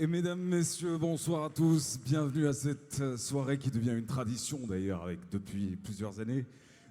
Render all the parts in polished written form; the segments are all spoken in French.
Et mesdames, messieurs, bonsoir à tous. Bienvenue à cette soirée qui devient une tradition d'ailleurs depuis plusieurs années.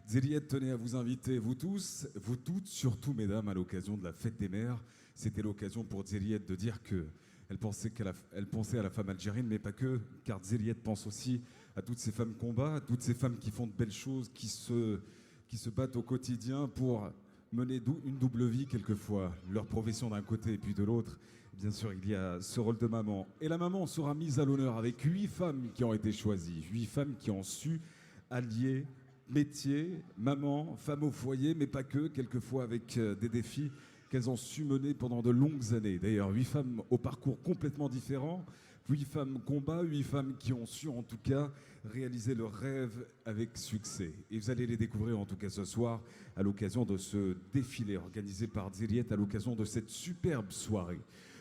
Zéliette tenait à vous inviter, vous tous, vous toutes, surtout mesdames, à l'occasion de la fête des mères. C'était l'occasion pour Zéliette de dire qu'elle pensait, elle pensait à la femme algérienne, mais pas que, car Zéliette pense aussi à toutes ces femmes combat, à toutes ces femmes qui font de belles choses, qui se battent au quotidien pour mener une double vie quelquefois, leur profession d'un côté et puis de l'autre. Bien sûr, il y a ce rôle de maman. Et la maman sera mise à l'honneur avec 8 femmes qui ont été choisies, 8 femmes qui ont su allier métier, maman, femme au foyer, mais pas que, quelquefois avec des défis qu'elles ont su mener pendant de longues années. D'ailleurs, 8 femmes au parcours complètement différent, 8 femmes combat, 8 femmes qui ont su en tout cas réaliser leur rêve avec succès. Et vous allez les découvrir en tout cas ce soir à l'occasion de ce défilé organisé par Zéliette, à l'occasion de cette superbe soirée.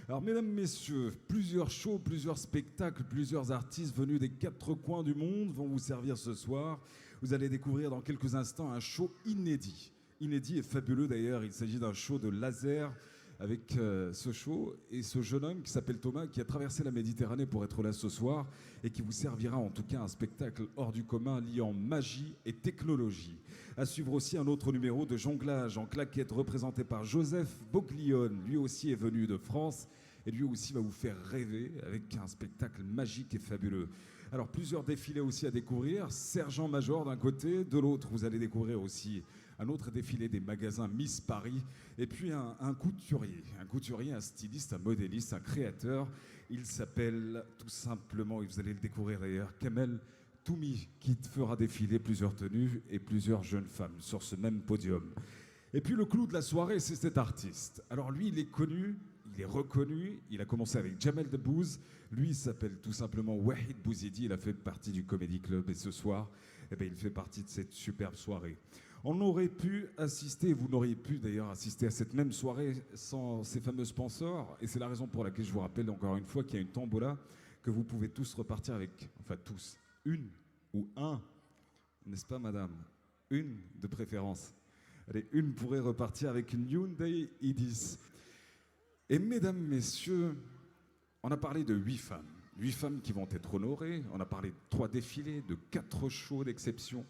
Alors mesdames, messieurs, plusieurs shows, plusieurs spectacles, plusieurs artistes venus des 4 coins du monde vont vous servir ce soir. Vous allez découvrir dans quelques instants un show inédit. Inédit et fabuleux d'ailleurs, il s'agit d'un show de laser avec ce show et ce jeune homme qui s'appelle Thomas qui a traversé la Méditerranée pour être là ce soir et qui vous servira en tout cas un spectacle hors du commun liant magie et technologie. À suivre aussi un autre numéro de jonglage en claquettes représenté par Joseph Boglione. Lui aussi est venu de France et lui aussi va vous faire rêver avec un spectacle magique et fabuleux. Alors plusieurs défilés aussi à découvrir, Sergent-Major d'un côté, de l'autre vous allez découvrir aussi un autre défilé des magasins Miss Paris, et puis un couturier, un styliste, un modéliste, un créateur. Il s'appelle tout simplement, et vous allez le découvrir d'ailleurs, Kamel Toumi, qui fera défiler plusieurs tenues et plusieurs jeunes femmes sur ce même podium. Et puis le clou de la soirée, c'est cet artiste. Alors lui, il est connu, il est reconnu, il a commencé avec Jamel Debbouze. Lui, il s'appelle tout simplement Wahid Bouzidi, il a fait partie du Comedy Club et ce soir, il fait partie de cette superbe soirée. On aurait pu assister, vous n'auriez pu d'ailleurs assister à cette même soirée sans ces fameux sponsors. Et c'est la raison pour laquelle je vous rappelle encore une fois qu'il y a une tombola que vous pouvez tous repartir avec, enfin tous, une ou un, n'est-ce pas madame? Une de préférence. Allez, une pourrait repartir avec une Hyundai i10. Et mesdames, messieurs, on a parlé de 8 femmes. 8 femmes qui vont être honorées. On a parlé de 3 défilés, de 4 shows d'exception.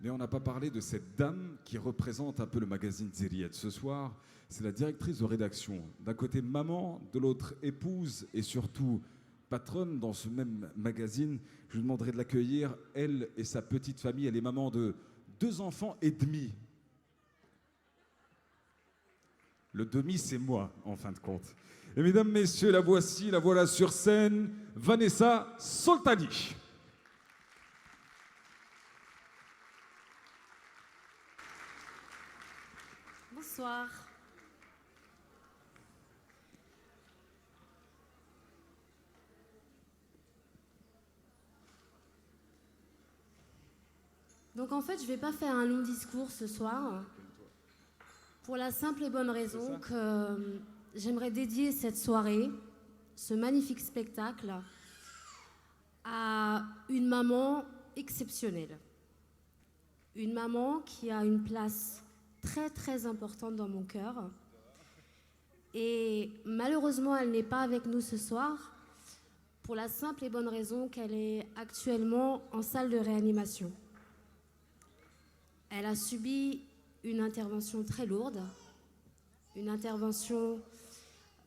Mais on n'a pas parlé de cette dame qui représente un peu le magazine Zéliette. Ce soir, c'est la directrice de rédaction. D'un côté maman, de l'autre épouse et surtout patronne dans ce même magazine. Je vous demanderai de l'accueillir, elle et sa petite famille. Elle est maman de 2 enfants et demi. Le demi, c'est moi, en fin de compte. Et mesdames, messieurs, la voilà sur scène, Vanessa Soltani. Bonsoir. Donc en fait, je ne vais pas faire un long discours ce soir, pour la simple et bonne raison que j'aimerais dédier cette soirée, ce magnifique spectacle, à une maman exceptionnelle. Une maman qui a une place très très importante dans mon cœur. Et malheureusement, elle n'est pas avec nous ce soir, pour la simple et bonne raison qu'elle est actuellement en salle de réanimation. Elle a subi une intervention très lourde, une intervention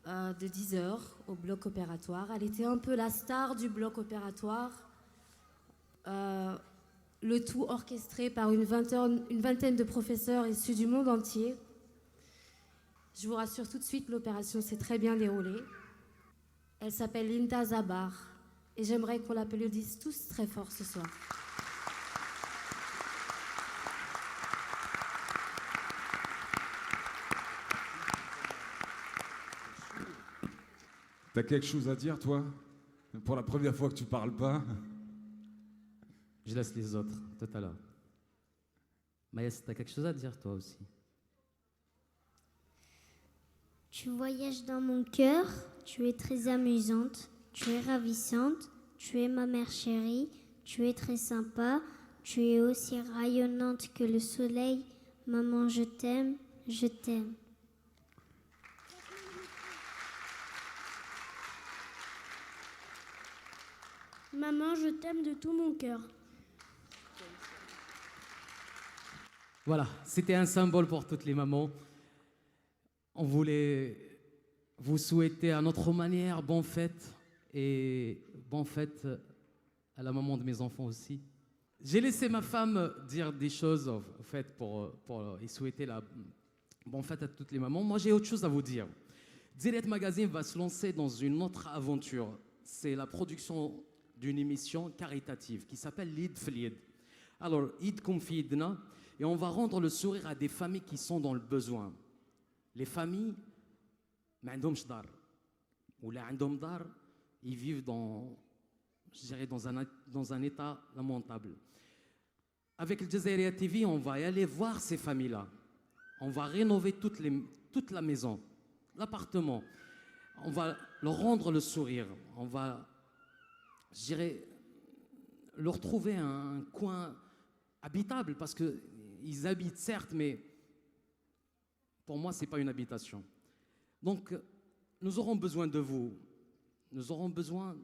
de 10 heures au bloc opératoire. Elle était un peu la star du bloc opératoire, le tout orchestré par une vingtaine de professeurs issus du monde entier. Je vous rassure tout de suite, l'opération s'est très bien déroulée. Elle s'appelle Linda Zabar et j'aimerais qu'on l'applaudisse tous très fort ce soir. T'as quelque chose à dire, toi? Pour la première fois que tu parles pas? Je laisse les autres, tout à l'heure. Maïs, t'as quelque chose à dire, toi aussi? Tu voyages dans mon cœur, tu es très amusante, tu es ravissante, tu es ma mère chérie, tu es très sympa, tu es aussi rayonnante que le soleil. Maman, je t'aime, je t'aime. Maman, je t'aime de tout mon cœur. Voilà, c'était un symbole pour toutes les mamans. On voulait vous souhaiter à notre manière bonne fête et bonne fête à la maman de mes enfants aussi. J'ai laissé ma femme dire des choses en fait pour y souhaiter la bonne fête à toutes les mamans. Moi, j'ai autre chose à vous dire. Zeriet Magazine va se lancer dans une autre aventure. C'est la production d'une émission caritative qui s'appelle Lid Flied. Alors, Id Confidna, et on va rendre le sourire à des familles qui sont dans le besoin. Les familles, ou ils vivent dans, je dirais, dans un état lamentable. Avec le Jazairiya TV, on va y aller voir ces familles-là. On va rénover toute la maison, l'appartement. On va leur rendre le sourire. On va, je dirais, leur trouver un coin habitable parce qu'ils habitent certes, mais pour moi, ce n'est pas une habitation. Donc, nous aurons besoin de vous. Nous aurons besoin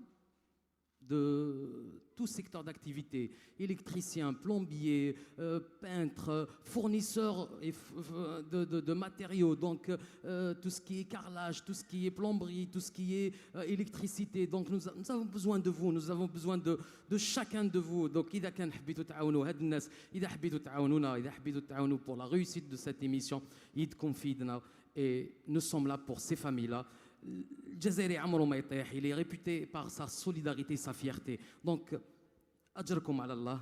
de tout secteur d'activité, électriciens, plombiers, peintres, fournisseurs de matériaux, donc tout ce qui est carrelage, tout ce qui est plomberie, tout ce qui est électricité. Donc nous avons besoin de vous, nous avons besoin de chacun de vous. Donc إذا كان حبيتوا تعاونوا هاد الناس، إذا حبيتوا تعاونونا، إذا حبيتوا تعاونوا pour la réussite de cette émission، يدكم في يدنا. Et nous sommes là pour ces familles-là. Jazairi عمره ما يطيح, il est réputé par sa solidarité et sa fierté. Donc, أجركم على الله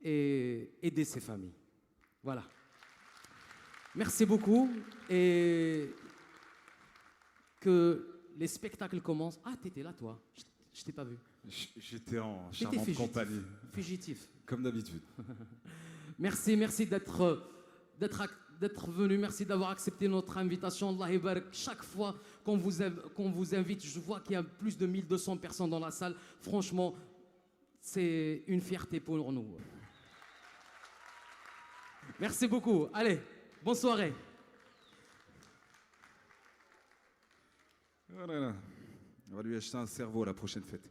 et aidez ces familles. Voilà. Merci beaucoup et que les spectacles commencent. Ah, t'étais là, toi. Je t'ai pas vu. J'étais en T'étais charmante compagnie, fugitif. comme d'habitude. Merci d'être venu, merci d'avoir accepté notre invitation. Allah Ibarak. Chaque fois qu'on vous invite, je vois qu'il y a plus de 1200 personnes dans la salle. Franchement, c'est une fierté pour nous. Merci beaucoup. Allez, bonne soirée. Voilà. On va lui acheter un cerveau à la prochaine fête.